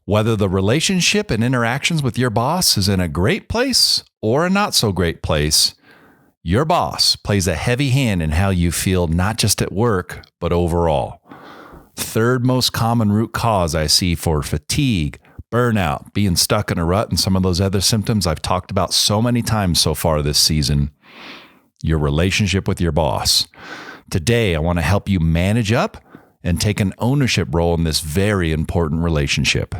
Whether the relationship and interactions with your boss is in a great place or a not so great place, your boss plays a heavy hand in how you feel, not just at work, but overall. Third most common root cause I see for fatigue, burnout, being stuck in a rut, and some of those other symptoms I've talked about so many times so far this season, your relationship with your boss. Today, I want to help you manage up and take an ownership role in this very important relationship.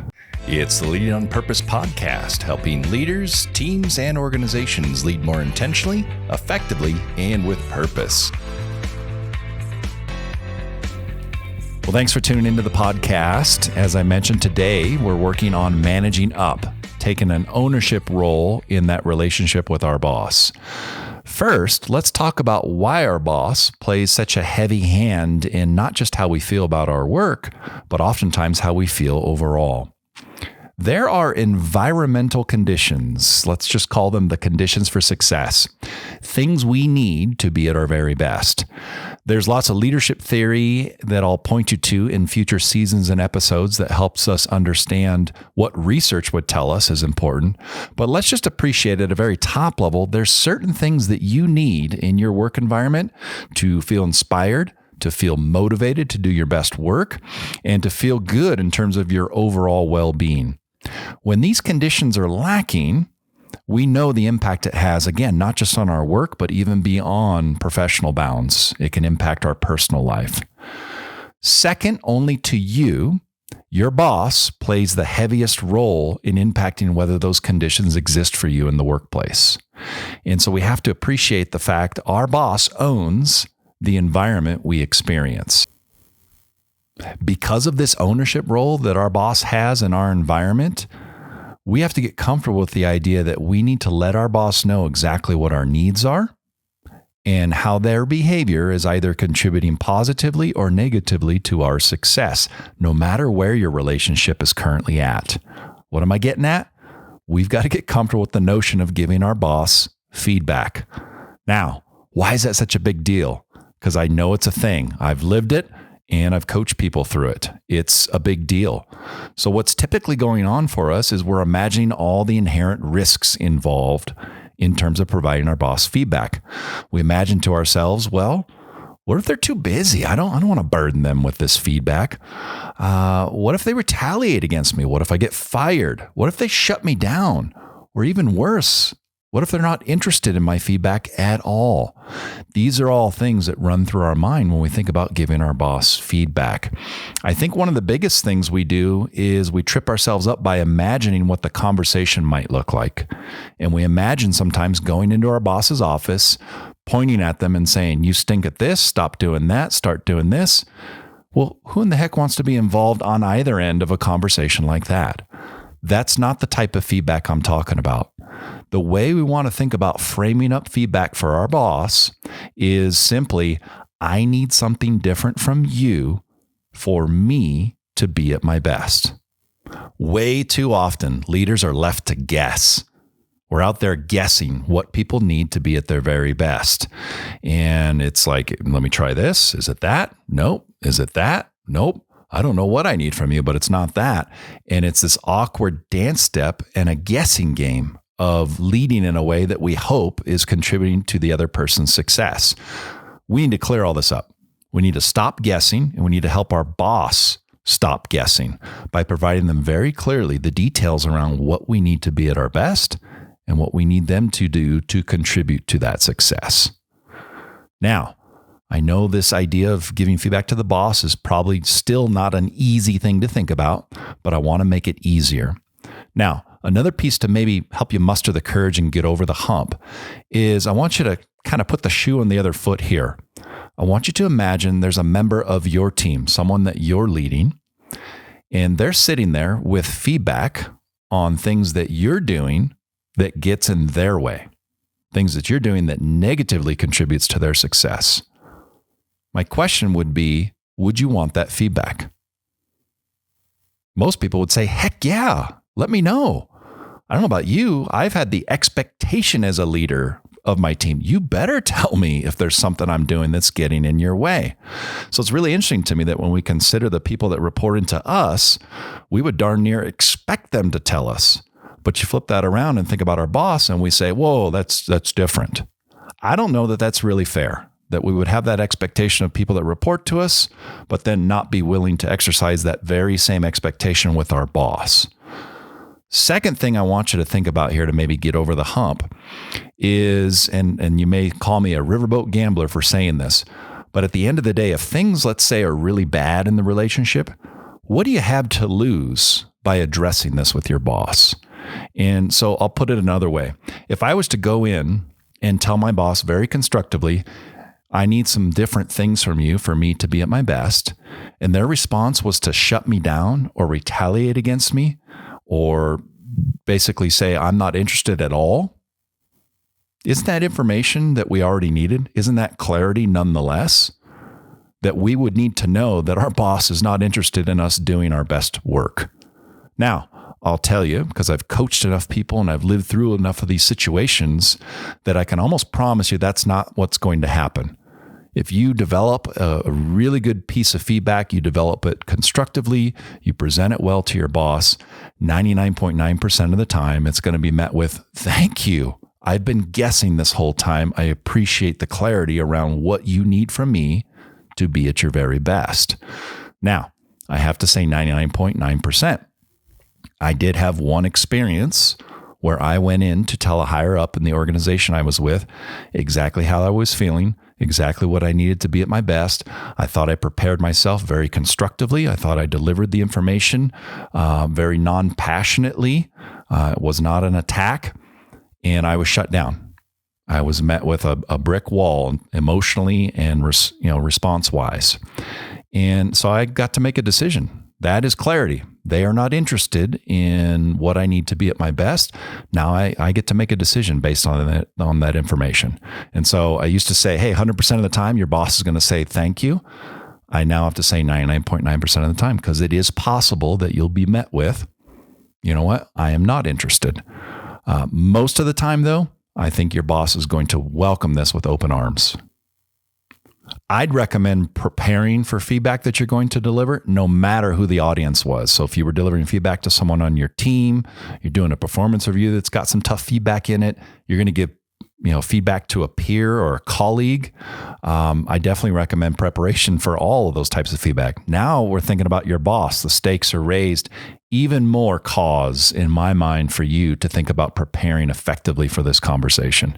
It's the Leading on Purpose podcast, helping leaders, teams, and organizations lead more intentionally, effectively, and with purpose. Well, thanks for tuning into the podcast. As I mentioned today, we're working on managing up, taking an ownership role in that relationship with our boss. First, let's talk about why our boss plays such a heavy hand in not just how we feel about our work, but oftentimes how we feel overall. There are environmental conditions, let's just call them the conditions for success, things we need to be at our very best. There's lots of leadership theory that I'll point you to in future seasons and episodes that helps us understand what research would tell us is important. But let's just appreciate at a very top level, there's certain things that you need in your work environment to feel inspired, to feel motivated to do your best work, and to feel good in terms of your overall well-being. When these conditions are lacking, we know the impact it has, again, not just on our work, but even beyond professional bounds. It can impact our personal life. Second only to you, your boss plays the heaviest role in impacting whether those conditions exist for you in the workplace. And so we have to appreciate the fact our boss owns the environment we experience. Because of this ownership role that our boss has in our environment, we have to get comfortable with the idea that we need to let our boss know exactly what our needs are and how their behavior is either contributing positively or negatively to our success, no matter where your relationship is currently at. What am I getting at? We've got to get comfortable with the notion of giving our boss feedback. Now, why is that such a big deal? Because I know it's a thing. I've lived it. And I've coached people through it. It's a big deal. So what's typically going on for us is we're imagining all the inherent risks involved in terms of providing our boss feedback. We imagine to ourselves, well, what if they're too busy? I don't want to burden them with this feedback. What if they retaliate against me? What if I get fired? What if they shut me down? Or even worse, what if they're not interested in my feedback at all? These are all things that run through our mind when we think about giving our boss feedback. I think one of the biggest things we do is we trip ourselves up by imagining what the conversation might look like. And we imagine sometimes going into our boss's office, pointing at them and saying, "You stink at this, stop doing that, start doing this." Well, who in the heck wants to be involved on either end of a conversation like that? That's not the type of feedback I'm talking about. The way we want to think about framing up feedback for our boss is simply, I need something different from you for me to be at my best. Way too often, leaders are left to guess. We're out there guessing what people need to be at their very best. And it's like, let me try this. Is it that? Nope. Is it that? Nope. I don't know what I need from you, but it's not that. And it's this awkward dance step and a guessing game of leading in a way that we hope is contributing to the other person's success. We need to clear all this up. We need to stop guessing, and we need to help our boss stop guessing by providing them very clearly the details around what we need to be at our best and what we need them to do to contribute to that success. Now, I know this idea of giving feedback to the boss is probably still not an easy thing to think about, but I want to make it easier. Now, another piece to maybe help you muster the courage and get over the hump is I want you to kind of put the shoe on the other foot here. I want you to imagine there's a member of your team, someone that you're leading, and they're sitting there with feedback on things that you're doing that gets in their way, things that you're doing that negatively contributes to their success. My question would be, would you want that feedback? Most people would say, heck yeah, let me know. I don't know about you. I've had the expectation as a leader of my team. You better tell me if there's something I'm doing that's getting in your way. So it's really interesting to me that when we consider the people that report into us, we would darn near expect them to tell us. But you flip that around and think about our boss and we say, whoa, that's different. I don't know that that's really fair, that we would have that expectation of people that report to us, but then not be willing to exercise that very same expectation with our boss. Second thing I want you to think about here to maybe get over the hump is, and you may call me a riverboat gambler for saying this, but at the end of the day, if things, let's say, are really bad in the relationship, what do you have to lose by addressing this with your boss? And so I'll put it another way. If I was to go in and tell my boss very constructively, I need some different things from you for me to be at my best, and their response was to shut me down or retaliate against me, or basically say, I'm not interested at all. Isn't that information that we already needed? Isn't that clarity nonetheless? That we would need to know that our boss is not interested in us doing our best work. Now, I'll tell you, because I've coached enough people and I've lived through enough of these situations, that I can almost promise you that's not what's going to happen. If you develop a really good piece of feedback, you develop it constructively, you present it well to your boss, 99.9% of the time, it's going to be met with, thank you. I've been guessing this whole time. I appreciate the clarity around what you need from me to be at your very best. Now, I have to say 99.9%. I did have one experience where I went in to tell a higher up in the organization I was with exactly how I was feeling, exactly what I needed to be at my best. I thought I prepared myself very constructively. I thought I delivered the information very non-passionately. It was not an attack, and I was shut down. I was met with a brick wall emotionally and response-wise. And so I got to make a decision. That is clarity. They are not interested in what I need to be at my best. Now I get to make a decision based on that information. And so I used to say, hey, 100% of the time, your boss is going to say thank you. I now have to say 99.9% of the time, because it is possible that you'll be met with, you know what, I am not interested. Most of the time, though, I think your boss is going to welcome this with open arms. I'd recommend preparing for feedback that you're going to deliver, no matter who the audience was. So if you were delivering feedback to someone on your team, you're doing a performance review that's got some tough feedback in it, you're going to give feedback to a peer or a colleague. I definitely recommend preparation for all of those types of feedback. Now we're thinking about your boss. The stakes are raised. Even more cause in my mind for you to think about preparing effectively for this conversation.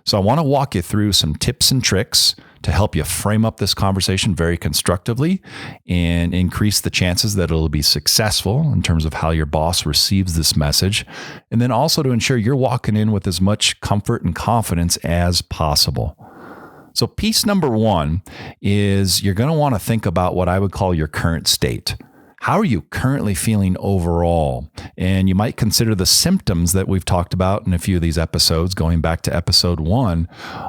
So I want to walk you through some tips and tricks to help you frame up this conversation very constructively and increase the chances that it'll be successful in terms of how your boss receives this message. And then also to ensure you're walking in with as much comfort and confidence as possible. So piece number one is you're going to want to think about what I would call your current state. How are you currently feeling overall? And you might consider the symptoms that we've talked about in a few of these episodes, going back to episode 1.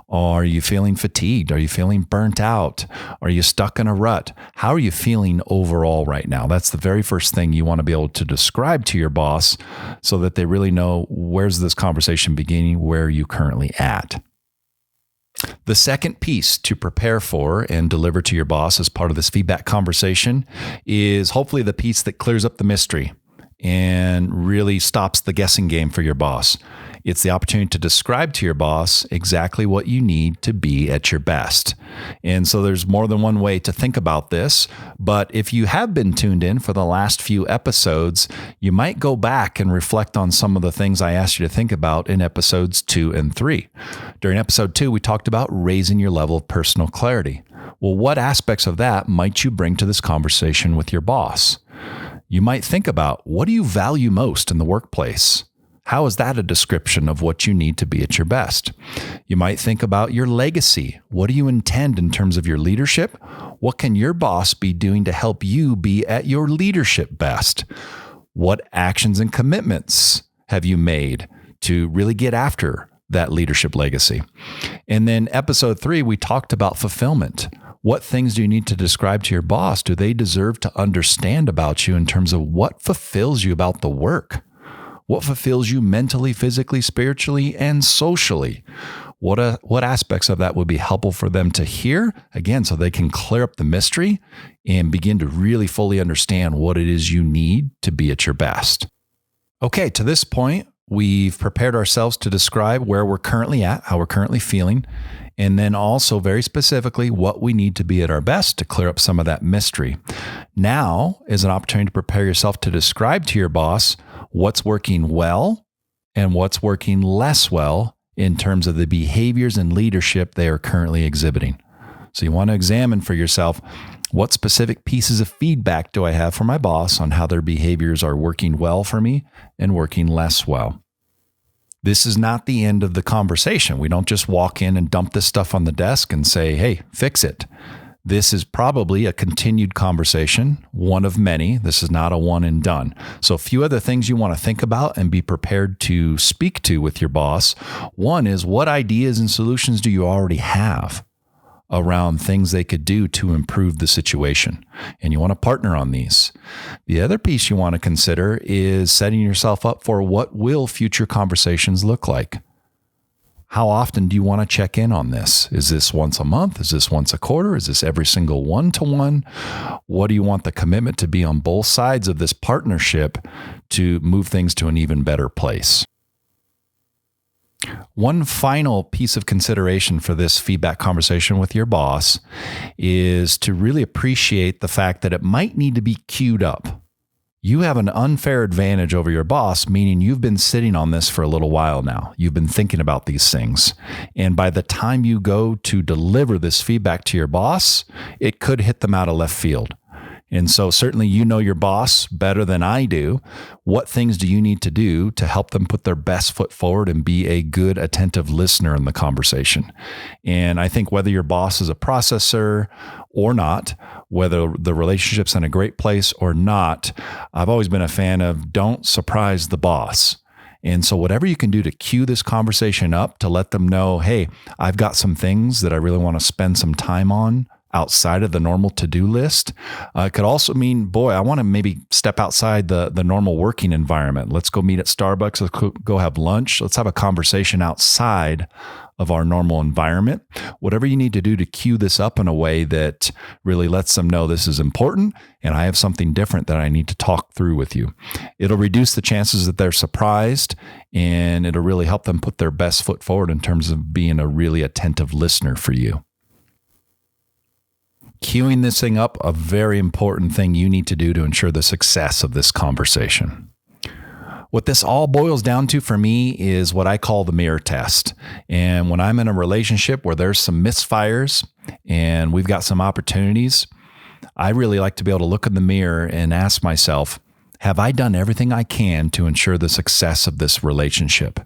Are you feeling fatigued? Are you feeling burnt out? Are you stuck in a rut? How are you feeling overall right now? That's the very first thing you want to be able to describe to your boss so that they really know, where's this conversation beginning? Where are you currently at? The second piece to prepare for and deliver to your boss as part of this feedback conversation is hopefully the piece that clears up the mystery and really stops the guessing game for your boss. It's the opportunity to describe to your boss exactly what you need to be at your best. And so there's more than one way to think about this, but if you have been tuned in for the last few episodes, you might go back and reflect on some of the things I asked you to think about in episodes 2 and 3. During episode 2, we talked about raising your level of personal clarity. Well, what aspects of that might you bring to this conversation with your boss? You might think about, what do you value most in the workplace? How is that a description of what you need to be at your best? You might think about your legacy. What do you intend in terms of your leadership? What can your boss be doing to help you be at your leadership best? What actions and commitments have you made to really get after that leadership legacy? And then episode 3, we talked about fulfillment. What things do you need to describe to your boss? Do they deserve to understand about you in terms of what fulfills you about the work? What fulfills you mentally, physically, spiritually, and socially? what aspects of that would be helpful for them to hear, again, so they can clear up the mystery and begin to really fully understand what it is you need to be at your best. Okay, to this point, we've prepared ourselves to describe where we're currently at, how we're currently feeling, and then also very specifically what we need to be at our best to clear up some of that mystery. Now is an opportunity to prepare yourself to describe to your boss what's working well and what's working less well in terms of the behaviors and leadership they are currently exhibiting. So you want to examine for yourself, what specific pieces of feedback do I have from my boss on how their behaviors are working well for me and working less well? This is not the end of the conversation. We don't just walk in and dump this stuff on the desk and say, hey, fix it. This is probably a continued conversation, one of many. This is not a one and done. So a few other things you want to think about and be prepared to speak to with your boss. One is, what ideas and solutions do you already have around things they could do to improve the situation? And you want to partner on these. The other piece you want to consider is setting yourself up for what will future conversations look like. How often do you want to check in on this? Is this once a month? Is this once a quarter? Is this every single one-to-one? What do you want the commitment to be on both sides of this partnership to move things to an even better place? One final piece of consideration for this feedback conversation with your boss is to really appreciate the fact that it might need to be queued up. You have an unfair advantage over your boss, meaning you've been sitting on this for a little while now. You've been thinking about these things. And by the time you go to deliver this feedback to your boss, it could hit them out of left field. And so certainly you know your boss better than I do. What things do you need to do to help them put their best foot forward and be a good, attentive listener in the conversation? And I think whether your boss is a processor or not, whether the relationship's in a great place or not, I've always been a fan of don't surprise the boss. And so whatever you can do to cue this conversation up to let them know, hey, I've got some things that I really want to spend some time on outside of the normal to-do list. It could also mean, boy, I want to maybe step outside the normal working environment. Let's go meet at Starbucks. Let's go have lunch. Let's have a conversation outside of our normal environment. Whatever you need to do to cue this up in a way that really lets them know this is important and I have something different that I need to talk through with you. It'll reduce the chances that they're surprised, and it'll really help them put their best foot forward in terms of being a really attentive listener for you. Queuing this thing up, a very important thing you need to do to ensure the success of this conversation. What this all boils down to for me is what I call the mirror test. And when I'm in a relationship where there's some misfires and we've got some opportunities, I really like to be able to look in the mirror and ask myself, have I done everything I can to ensure the success of this relationship?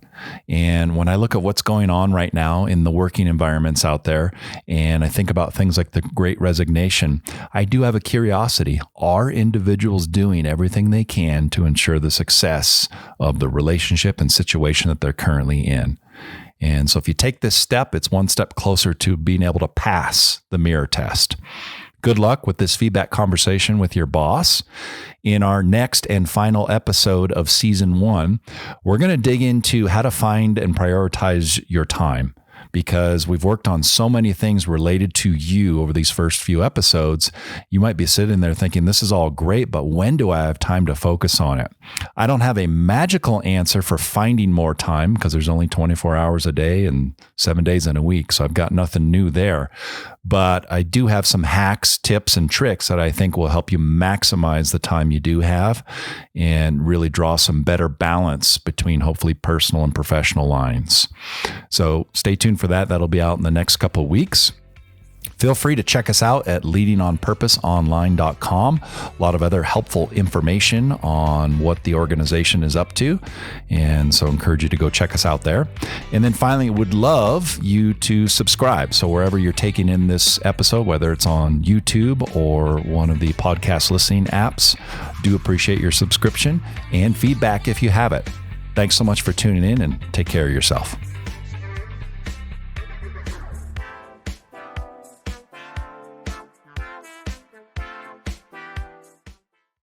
And when I look at what's going on right now in the working environments out there, and I think about things like the Great Resignation, I do have a curiosity. Are individuals doing everything they can to ensure the success of the relationship and situation that they're currently in? And so if you take this step, it's one step closer to being able to pass the mirror test. Good luck with this feedback conversation with your boss. In our next and final episode of season 1, we're going to dig into how to find and prioritize your time, because we've worked on so many things related to you over these first few episodes. You might be sitting there thinking, this is all great, but when do I have time to focus on it? I don't have a magical answer for finding more time, because there's only 24 hours a day and 7 days in a week. So I've got nothing new there. But I do have some hacks, tips, and tricks that I think will help you maximize the time you do have and really draw some better balance between hopefully personal and professional lines. So stay tuned for that. That'll be out in the next couple of weeks. Feel free to check us out at leadingonpurposeonline.com. A lot of other helpful information on what the organization is up to. And so I encourage you to go check us out there. And then finally, would love you to subscribe. So wherever you're taking in this episode, whether it's on YouTube or one of the podcast listening apps, do appreciate your subscription and feedback if you have it. Thanks so much for tuning in, and take care of yourself.